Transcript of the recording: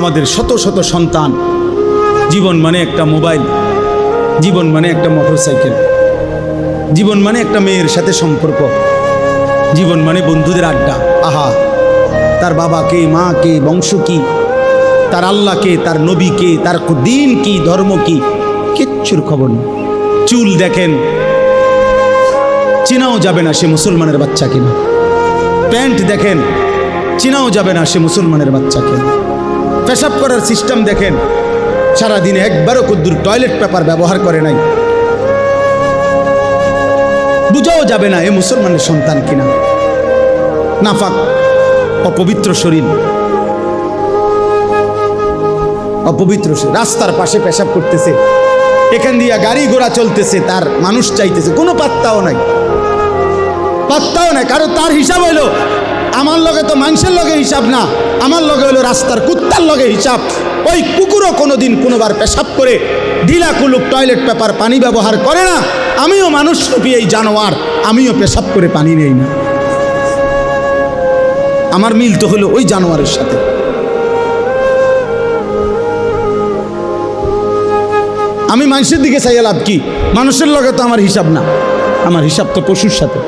আমাদের শত শত সন্তান। জীবন মানে একটা মোবাইল, জীবন মানে একটা মোটরসাইকেল, জীবন মানে একটা মেয়ের সাথে সম্পর্ক, জীবন মানে বন্ধুদের আড্ডা। আহা, তার বাবা কে, মা কে, বংশ কি, তার আল্লাহ কে, তার নবী কে, তার দিন কি, ধর্ম কি, কিচ্ছুর খবর নেই। চুল দেখেন, চিনাও যাবে না সে মুসলমানের বাচ্চা কিনা। প্যান্ট দেখেন, চিনাও যাবে না সে মুসলমানের বাচ্চা কিনা। পেশাব করার সিস্টেম দেখেন, সারাদিনে একবারও কদ্দুর টয়লেট পেপার ব্যবহার করে নাই, বুঝাও যাবে না এ মুসলমানের সন্তান কিনা। নাফাক, অপবিত্র শরীর, অপবিত্র শরীর। রাস্তার পাশে পেশাব করতেছে, এখান দিয়া গাড়ি ঘোড়া চলতেছে, তার মানুষ চাইতেছে, কোনো পাত্তাও নাই, পাত্তাও নাই। কারণ তার হিসাব হইলো আমার লগে তো মানুষের লগে হিসাব না, আমার লগে হইলো রাস্তার কুত্তার লগে হিসাব। ওই কুকুরও কোনোদিন কোনোবার পেশাব করে ঢিলা কুলুক টয়লেট পেপার পানি ব্যবহার করে না। আমিও মানুষ রূপী এই জানোয়ার, আমিও পেশাব করে পানি নেই না। আমার মিল তো হলো ওই জানোয়ারের সাথে। আমি মানুষের দিকে চাইয়া লাভ কি? মানুষের লগে তো আমার হিসাব না, আমার হিসাব তো পশুর সাথে।